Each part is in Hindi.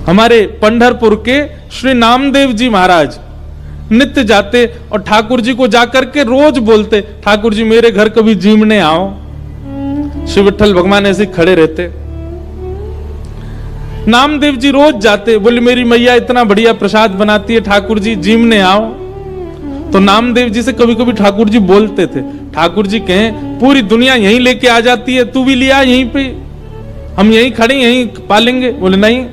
हमारे पंढरपुर के श्री नामदेव जी महाराज नित्य जाते और ठाकुर जी को जाकर के रोज बोलते, ठाकुर जी मेरे घर कभी जीमने आओ। श्री विठ्ठल भगवान ऐसे खड़े रहते। नामदेव जी रोज जाते, बोले मेरी मैया इतना बढ़िया प्रसाद बनाती है, ठाकुर जी जीमने आओ। तो नामदेव जी से कभी कभी ठाकुर जी बोलते थे, ठाकुर जी कहें पूरी दुनिया यहीं लेके आ जाती है, तू भी लिया यहीं पे, हम यहीं खड़े यहीं पालेंगे। बोले नहीं,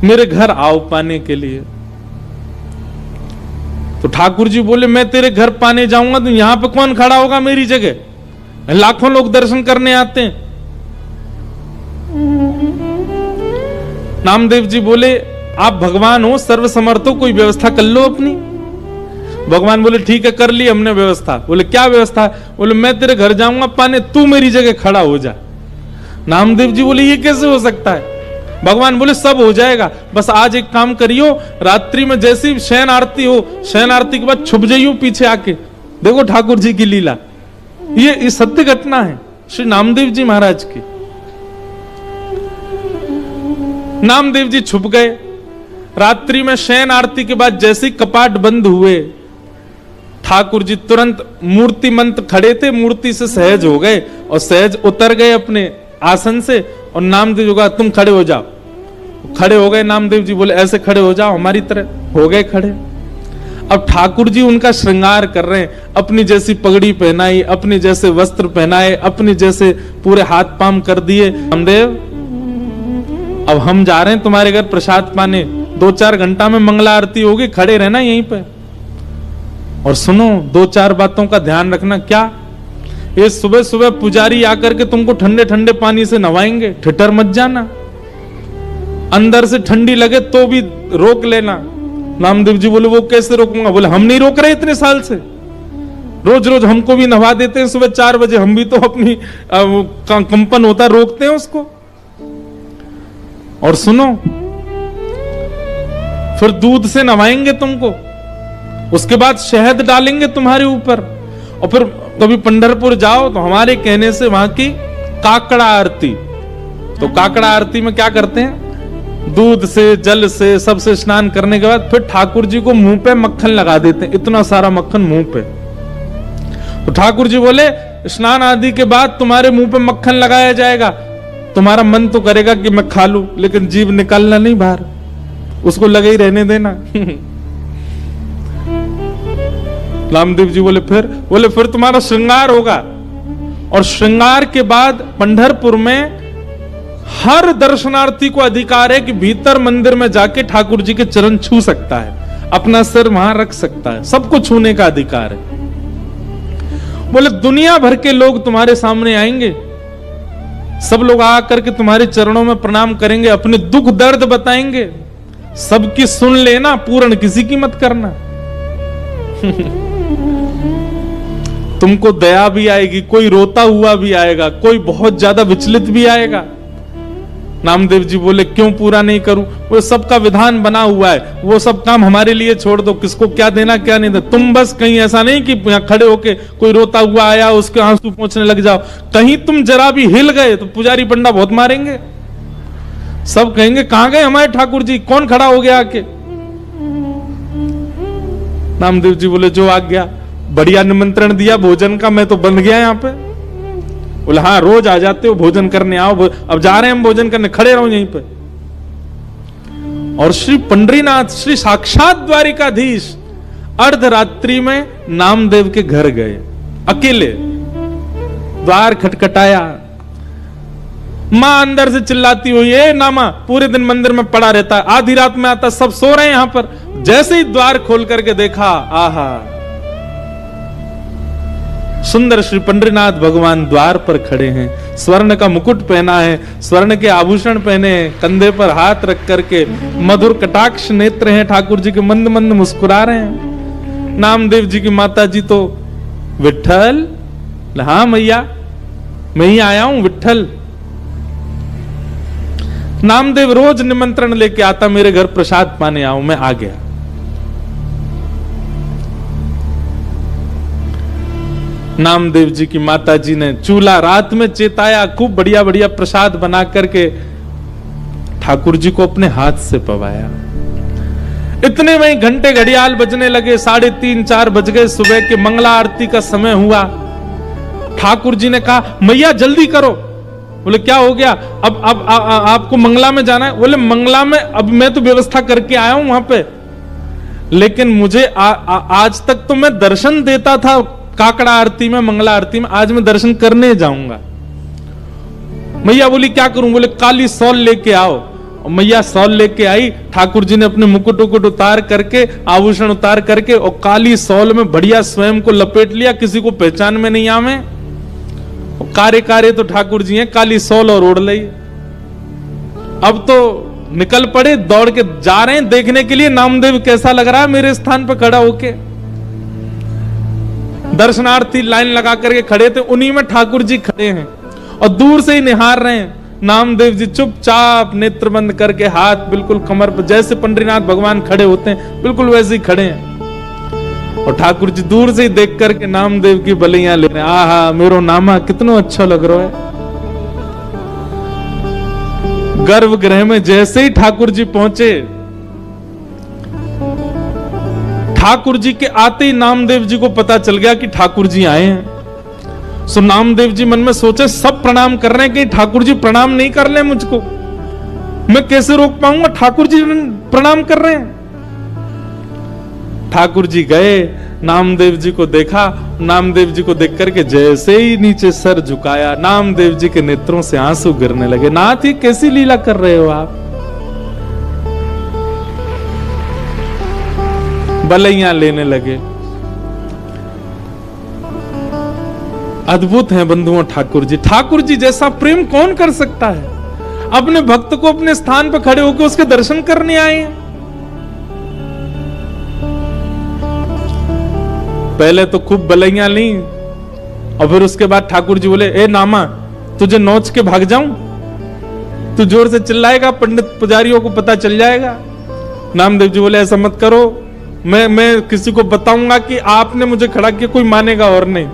मेरे घर आओ पाने के लिए। तो ठाकुर जी बोले मैं तेरे घर पाने जाऊंगा तो यहां पे कौन खड़ा होगा मेरी जगह? लाखों लोग दर्शन करने आते हैं। नामदेव जी बोले आप भगवान हो, सर्वसमर्थ हो, कोई व्यवस्था कर लो अपनी। भगवान बोले ठीक है, कर ली हमने व्यवस्था। बोले क्या व्यवस्था? बोले मैं तेरे घर जाऊंगा पाने, तू मेरी जगह खड़ा हो जा। नामदेव जी बोले ये कैसे हो सकता है? भगवान बोले सब हो जाएगा, बस आज एक काम करियो, रात्रि में जैसी शयन आरती हो, शयन आरती के बाद छुप जाइयो पीछे आके, देखो ठाकुर जी की लीला। ये सत्य घटना है श्री नामदेव जी महाराज की। नामदेव जी छुप गए। रात्रि में शयन आरती के बाद जैसे ही कपाट बंद हुए, ठाकुर जी तुरंत मूर्तिमंत खड़े थे, मूर्ति से सहज हो गए और सहज उतर गए अपने आसन से। और नामदेव जी कहा तुम खड़े हो जाओ। खड़े हो गए। नामदेव जी बोले ऐसे खड़े हो जाओ हमारी तरह। हो गए खड़े। अब ठाकुर जी उनका श्रृंगार कर रहे हैं, अपनी जैसी पगड़ी पहनाई, अपने जैसे वस्त्र पहनाए, अपने जैसे पूरे हाथ पाम कर दिए। नामदेव अब हम जा रहे हैं तुम्हारे घर प्रसाद पाने, 2-4 घंटा में मंगला आरती होगी, खड़े रहना यहीं पे। और सुनो 2-4 बातों का ध्यान रखना। क्या? ये सुबह सुबह पुजारी आकर के तुमको ठंडे ठंडे पानी से नवाएंगे, ठिठर मत जाना। अंदर से ठंडी लगे तो भी रोक लेना। नामदेव जी बोले वो कैसे रोकूंगा? बोले हम नहीं रोक रहे इतने साल से, रोज रोज हमको भी नवा देते हैं सुबह 4 बजे, हम भी तो अपनी कंपन होता रोकते हैं उसको। और सुनो फिर दूध से नवाएंगे तुमको, उसके बाद शहद डालेंगे तुम्हारे ऊपर। और फिर कभी पंढरपुर जाओ तो हमारे कहने से वहां की काकड़ा आरती, तो काकड़ा आरती में क्या करते हैं, दूध से जल से सबसे स्नान करने के बाद फिर ठाकुर जी को मुंह पे मक्खन लगा देते हैं, इतना सारा मक्खन मुंह पे। तो ठाकुर जी बोले स्नान आदि के बाद तुम्हारे मुंह पे मक्खन लगाया जाएगा, तुम्हारा मन तो करेगा कि मैं खा लूं, लेकिन जीभ निकालना नहीं बाहर, उसको लगे ही रहने देना। नामदेव जी बोले फिर तुम्हारा श्रृंगार होगा। और श्रृंगार के बाद पंढरपुर में हर दर्शनार्थी को अधिकार है कि भीतर मंदिर में जाके ठाकुर जी के चरण छू सकता है, अपना सिर वहां रख सकता है, सबको छूने का अधिकार है। बोले दुनिया भर के लोग तुम्हारे सामने आएंगे, सब लोग आकर के तुम्हारे चरणों में प्रणाम करेंगे, अपने दुख दर्द बताएंगे, सबकी सुन लेना, पूर्ण किसी की मत करना। तुमको दया भी आएगी, कोई रोता हुआ भी आएगा, कोई बहुत ज्यादा विचलित भी आएगा। नामदेव जी बोले क्यों पूरा नहीं करूं? वो सबका विधान बना हुआ है, वो सब काम हमारे लिए छोड़ दो, किसको क्या देना क्या नहीं देना। तुम बस कहीं ऐसा नहीं कि यहां खड़े होके कोई रोता हुआ आया उसके आंसू पोंछने लग जाओ, कहीं तुम जरा भी हिल गए तो पुजारी पंडा बहुत मारेंगे, सब कहेंगे कहां गए हमारे ठाकुर जी, कौन खड़ा हो गया आके। नामदेव जी बोले जो आ गया, बढ़िया निमंत्रण दिया भोजन का, मैं तो बंध गया यहाँ पे। बोले हाँ रोज आ जाते हो भोजन करने, आओ अब जा रहे हैं हम भोजन करने, खड़े रहो यहीं पे। और श्री पंडरीनाथ श्री साक्षात द्वारिकाधीश अर्धरात्रि में नामदेव के घर गए, अकेले। द्वार खटखटाया, मां अंदर से चिल्लाती हुई ए नामा, पूरे दिन मंदिर में पड़ा रहता है, आधी रात में आता, सब सो रहे हैं यहां पर। जैसे ही द्वार खोल करके देखा, आहा सुंदर श्री पंडरीनाथ भगवान द्वार पर खड़े हैं, स्वर्ण का मुकुट पहना है, स्वर्ण के आभूषण पहने हैं, कंधे पर हाथ रख करके मधुर कटाक्ष नेत्र हैं ठाकुर जी के, मंद मंद मुस्कुरा रहे हैं। नामदेव जी की माता जी तो विट्ठल, हाँ मैया मैं ही आया हूं विट्ठल। नामदेव रोज निमंत्रण लेके आता, मेरे घर प्रसाद पाने आओ, मैं आ गया। नामदेव जी की माता जी ने चूल्हा रात में चेताया, खूब बढ़िया बढ़िया प्रसाद बना करके ठाकुर जी को अपने हाथ से पवाया। इतने में घंटे घड़ियाल बजने लगे, 3:30-4 बज गए, सुबह के मंगला आरती का समय हुआ। ठाकुर जी ने कहा मैया जल्दी करो। बोले क्या हो गया? अब आपको मंगला में जाना है? बोले मंगला में अब मैं तो व्यवस्था करके आया हूं वहां पे, लेकिन मुझे आज तक तो मैं दर्शन देता था काकड़ा आरती में, मंगला आरती में, आज मैं दर्शन करने जाऊंगा। मैया बोली क्या करूं? बोले काली सौल लेके आओ। और मैया सौल लेके आई। ठाकुर जी ने अपने मुकुट उकुट उतार करके, आभूषण उतार करके, और काली सौल में बढ़िया स्वयं को लपेट लिया, किसी को पहचान में नहीं आवे। कारे कारे तो ठाकुर जी हैं, काली सौल और ओढ़ ली। अब तो निकल पड़े, दौड़ के जा रहे हैं देखने के लिए नामदेव कैसा लग रहा है मेरे स्थान पर खड़ा होके। दर्शनार्थी लाइन लगा करके खड़े थे, उन्हीं में ठाकुर जी खड़े हैं और दूर से ही निहार रहे हैं। नामदेव जी चुपचाप नेत्र बंद करके, हाथ बिल्कुल कमर पर, जैसे पंडरीनाथ भगवान खड़े होते हैं बिल्कुल वैसे ही खड़े हैं। और ठाकुर जी दूर से ही देख करके नामदेव की बलियां ले रहे हैं। आहा मेरो नामा कितना अच्छा लग रहा है। गर्भगृह में जैसे ही ठाकुर जी पहुंचे, ठाकुर जी के आते ही नामदेव जी को पता चल गया कि ठाकुर जी आए हैं। सो नामदेव जी मन में सोचे सब प्रणाम कर रहे हैं, कि ठाकुर जी प्रणाम नहीं कर ले मुझको, मैं कैसे रोक पाऊंगा? ठाकुर जी प्रणाम कर रहे हैं। ठाकुर जी गए, नामदेव जी को देखा, नामदेव जी को देख करके जैसे ही नीचे सर झुकाया, नामदेव जी के नेत्रों से आंसू गिरने लगे। नाथ ये कैसी लीला कर रहे हो आप? बलैया लेने लगे। अद्भुत हैं बंधुओं ठाकुर जी। ठाकुर जी जैसा प्रेम कौन कर सकता है? अपने भक्त को अपने स्थान पर खड़े होकर उसके दर्शन करने आए हैं। पहले तो खूब बलैया ली, और फिर उसके बाद ठाकुर जी बोले ए नामा तुझे नोच के भाग जाऊं? तू जोर से चिल्लाएगा, पंडित पुजारियों को पता चल जाएगा। नामदेव जी बोले ऐसा मत करो, मैं किसी को बताऊंगा कि आपने मुझे खड़ा किया, कोई मानेगा और नहीं।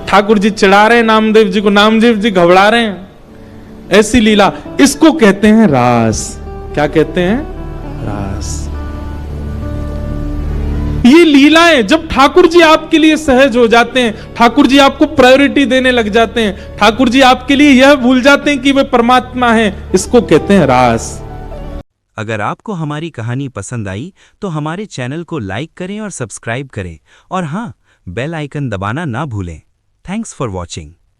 ठाकुर जी चिढ़ा रहे हैं नामदेव जी को, नामदेव जी घबरा रहे हैं। ऐसी लीला, इसको कहते हैं रास। क्या कहते हैं? रास। ये लीलाएं जब ठाकुर जी आपके लिए सहज हो जाते हैं, ठाकुर जी आपको प्रायोरिटी देने लग जाते हैं, ठाकुर जी आपके लिए यह भूल जाते हैं कि वे परमात्मा हैं, इसको कहते हैं रास। अगर आपको हमारी कहानी पसंद आई तो हमारे चैनल को लाइक करें और सब्सक्राइब करें, और हाँ, बेल आइकन दबाना ना भूलें। Thanks for watching.